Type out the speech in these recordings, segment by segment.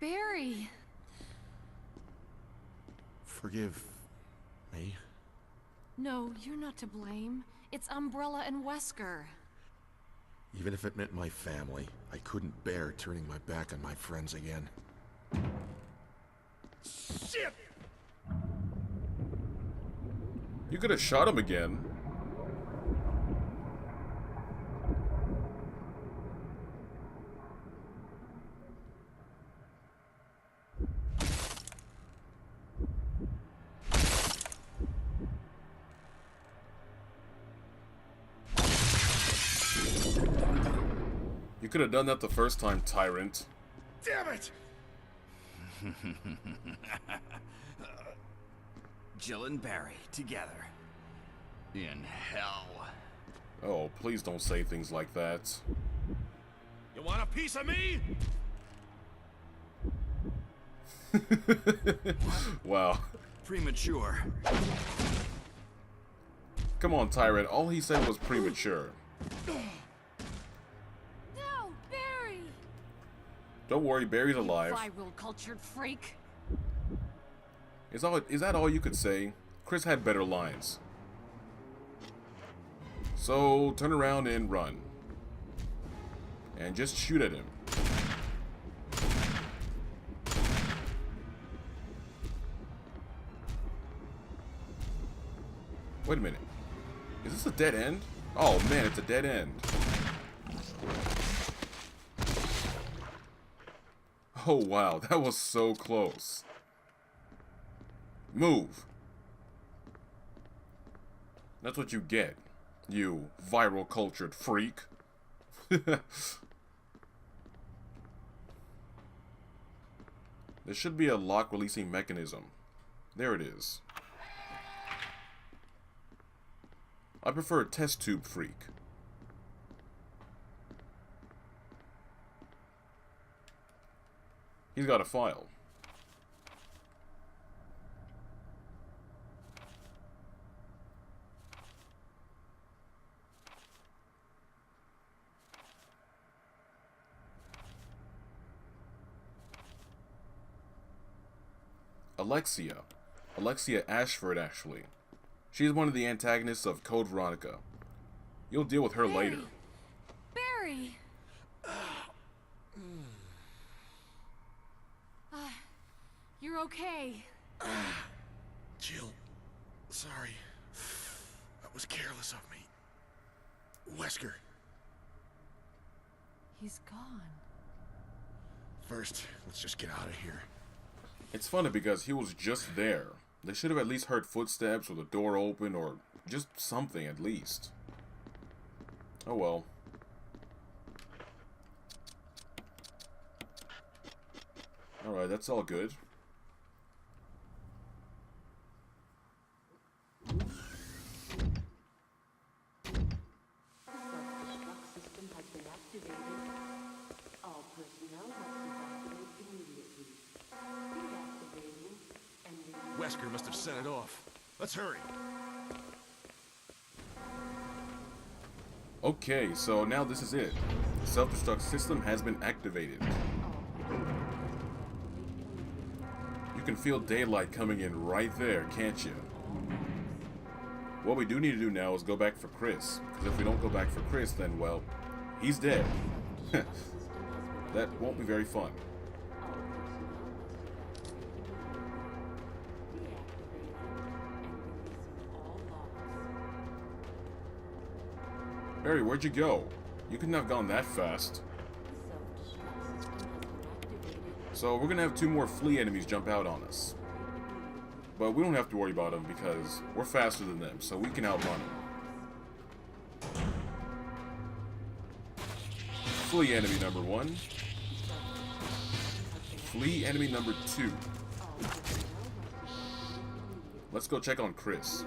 Barry! Forgive me. No, you're not to blame. It's Umbrella and Wesker. Even if it meant my family, I couldn't bear turning my back on my friends again. Shit! You could have shot him again. You could have done that the first time, Tyrant. Damn it! Jill and Barry together. In hell. Oh, please don't say things like that. You want a piece of me? Wow. Premature. Come on, Tyrant. All he said was premature. No, Barry! Don't worry, Barry's You alive. viral cultured freak. Is that all you could say? Chris had better lines. So, turn around and run. And just shoot at him. Wait a minute. Is this a dead end? Oh man, it's a dead end. Oh wow, that was so close. Move. That's what you get, you viral cultured freak. There should be a lock releasing mechanism. There it is. I prefer a test tube freak. He's got a file. Alexia Ashford, actually. She's one of the antagonists of Code Veronica. You'll deal with her Barry. later. Barry! You're okay. Jill, sorry. That was careless of me. Wesker, He's gone. first, let's just get out of here. It's funny because he was just there. They should have at least heard footsteps or the door open or just something at least. Oh well. Alright, that's all good. Wesker must have sent it off. Let's hurry. Okay, so now this is it. The self-destruct system has been activated. You can feel daylight coming in right there, can't you? What we do need to do now is go back for Chris. Because if we don't go back for Chris, then, well, he's dead. That won't be very fun. Barry, where'd you go? You couldn't have gone that fast. So we're gonna have 2 more flea enemies jump out on us. But we don't have to worry about them because we're faster than them, so we can outrun them. Flea enemy number 1. Flea enemy number 2. Let's go check on Chris.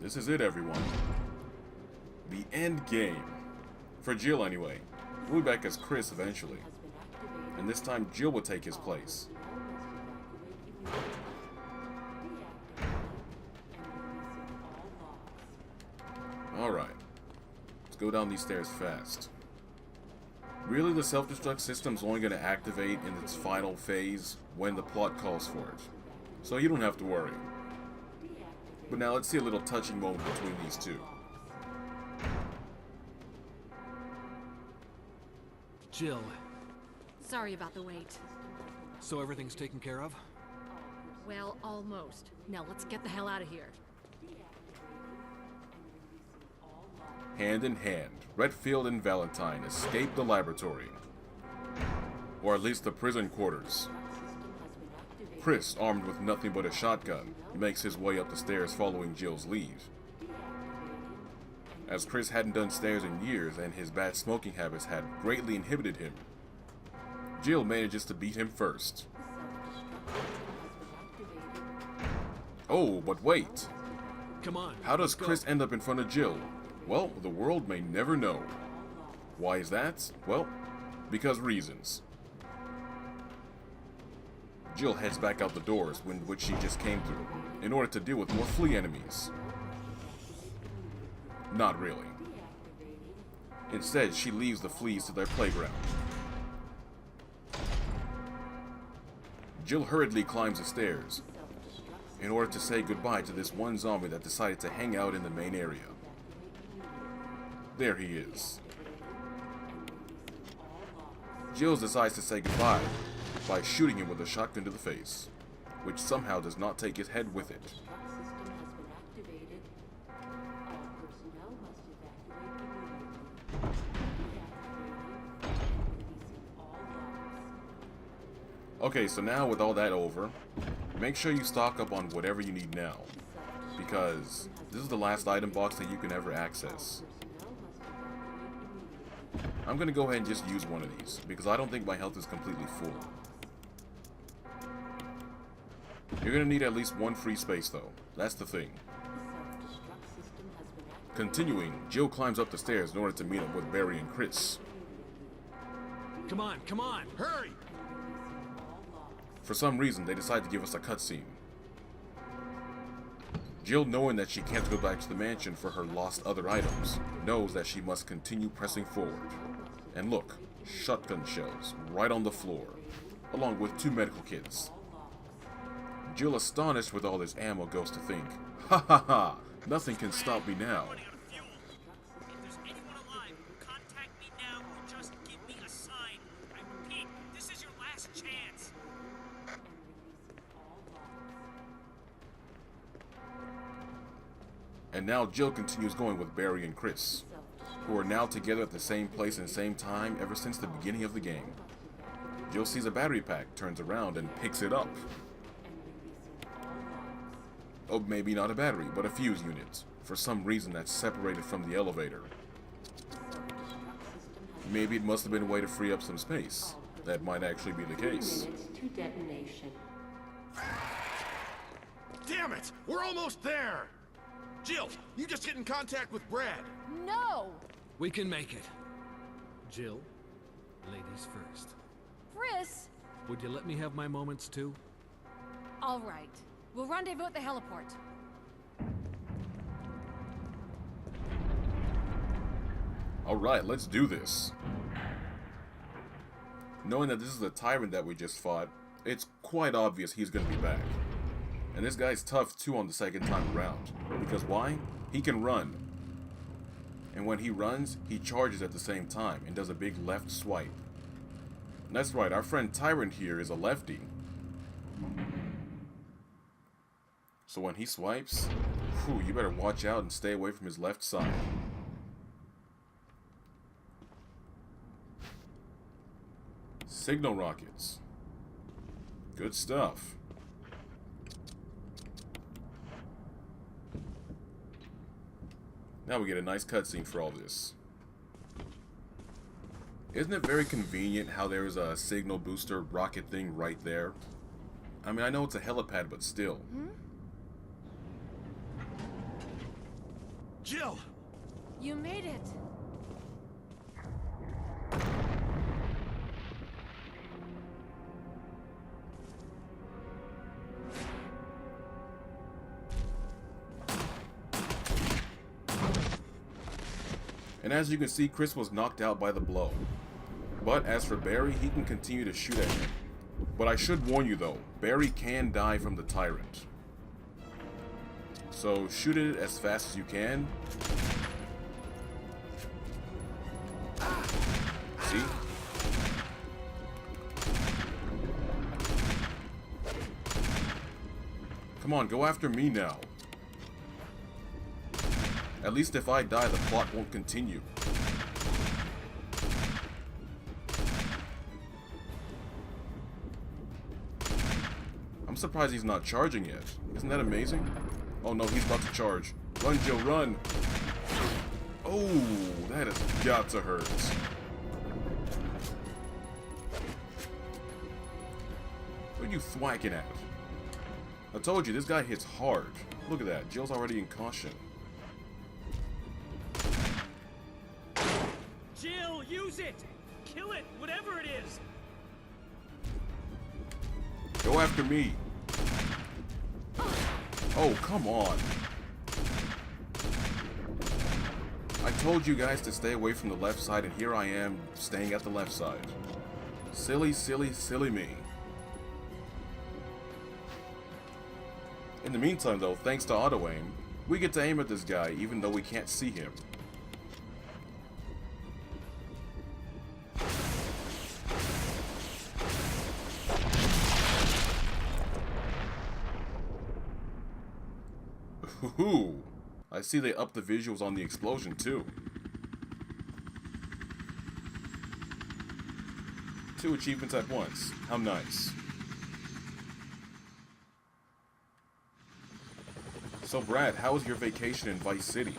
This is it, everyone. The end game. For Jill, anyway. We'll be back as Chris eventually. And this time, Jill will take his place. Alright. Let's go down these stairs fast. Really, the self-destruct system's only going to activate in its final phase when the plot calls for it. So you don't have to worry. But now let's see a little touching moment between these two. Jill, Sorry about the wait. so everything's taken care of? Well, almost. Now let's get the hell out of here. Hand in hand, Redfield and Valentine escape the laboratory. Or at least the prison quarters. Chris, armed with nothing but a shotgun, makes his way up the stairs following Jill's lead. As Chris hadn't done stairs in years and his bad smoking habits had greatly inhibited him, Jill manages to beat him first. Oh, but wait! Come on. How does let's go. Chris end up in front of Jill? Well, the world may never know. Why is that? Well, because reasons. Jill heads back out the doors, which she just came through, in order to deal with more flea enemies. Not really. Instead, she leaves the fleas to their playground. Jill hurriedly climbs the stairs in order to say goodbye to this one zombie that decided to hang out in the main area. There he is. Jill decides to say goodbye by shooting him with a shotgun to the face, which somehow does not take his head with it. Okay, so now with all that over, make sure you stock up on whatever you need now, because this is the last item box that you can ever access. I'm gonna go ahead and just use one of these, because I don't think my health is completely full. You're gonna need at least one free space though, that's the thing. Continuing, Jill climbs up the stairs in order to meet up with Barry and Chris. Come on, hurry! For some reason, they decide to give us a cutscene. Jill, knowing that she can't go back to the mansion for her lost other items, knows that she must continue pressing forward. And look, shotgun shells right on the floor, along with 2 medical kits. Jill, astonished with all this ammo, goes to think, ha ha ha, nothing can stop me now. If there's anyone alive, contact me now or just give me a sign. I repeat, this is your last chance. And now Jill continues going with Barry and Chris, who are now together at the same place and same time ever since the beginning of the game. Jill sees a battery pack, turns around, and picks it up. Oh, maybe not a battery, but a fuse unit, for some reason that's separated from the elevator. Maybe it must have been a way to free up some space. That might actually be the case. To detonation. Damn it! We're almost there! Jill, you just get in contact with Brad. No! We can make it. Jill, ladies first. Chris! Would you let me have my moments too? All right. We'll rendezvous at the heliport. Alright, let's do this. Knowing that this is the tyrant that we just fought, it's quite obvious he's gonna be back. And this guy's tough too on the second time around. Because why? He can run. And when he runs, he charges at the same time and does a big left swipe. And that's right, our friend Tyrant here is a lefty. So when he swipes, whew, you better watch out and stay away from his left side. Signal rockets. Good stuff. Now we get a nice cutscene for all this. Isn't it very convenient how there is a signal booster rocket thing right there? I mean, I know it's a helipad, but still. Jill! You made it. And as you can see, Chris was knocked out by the blow. But as for Barry, he can continue to shoot at him. But I should warn you though, Barry can die from the Tyrant. So shoot it as fast as you can. See? Come on, go after me now. At least if I die, the plot won't continue. I'm surprised he's not charging yet. Isn't that amazing? Oh no, he's about to charge. Run, Joe, run! Oh, that has got to hurt. What are you thwacking at? I told you, this guy hits hard. Look at that, Jill's already in caution. Jill, use it! Kill it, whatever it is! Go after me. Oh, come on. I told you guys to stay away from the left side, and here I am, staying at the left side. Silly, silly, silly me. In the meantime, though, thanks to auto-aim, we get to aim at this guy, even though we can't see him. Ooh, I see they upped the visuals on the explosion too. 2 achievements at once. How nice. So Brad, how was your vacation in Vice City?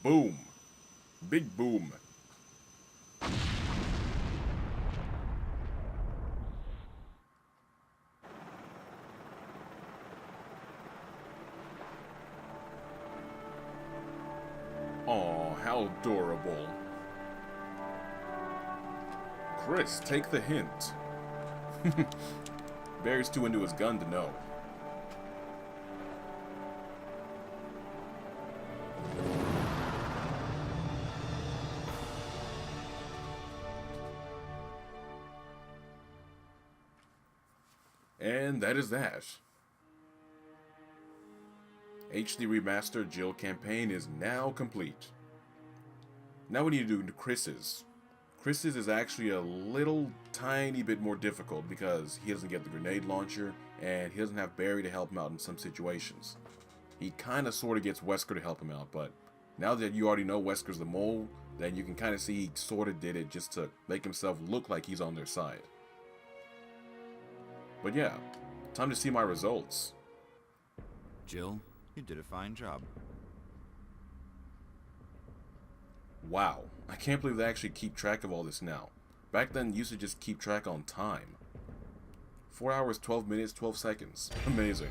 Boom. Big boom. Aw, how adorable. Chris, take the hint. Barry's too into his gun to know. And that is that. HD Remaster Jill campaign is now complete. Now we need to do Chris's. Chris's is actually a little tiny bit more difficult because he doesn't get the grenade launcher and he doesn't have Barry to help him out in some situations. He kind of sort of gets Wesker to help him out, but now that you already know Wesker's the mole, then you can kind of see he sort of did it just to make himself look like he's on their side. But yeah, time to see my results. Jill, you did a fine job. Wow, I can't believe they actually keep track of all this now. Back then, you used to just keep track on time. 4 hours, 12 minutes, 12 seconds. Amazing.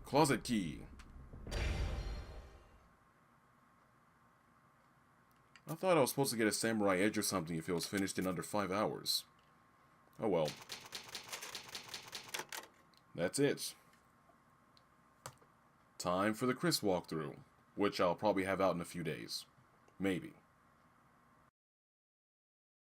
Closet key. I thought I was supposed to get a samurai edge or something if it was finished in under 5 hours. Oh well. That's it. Time for the Chris walkthrough, which I'll probably have out in a few days. Maybe.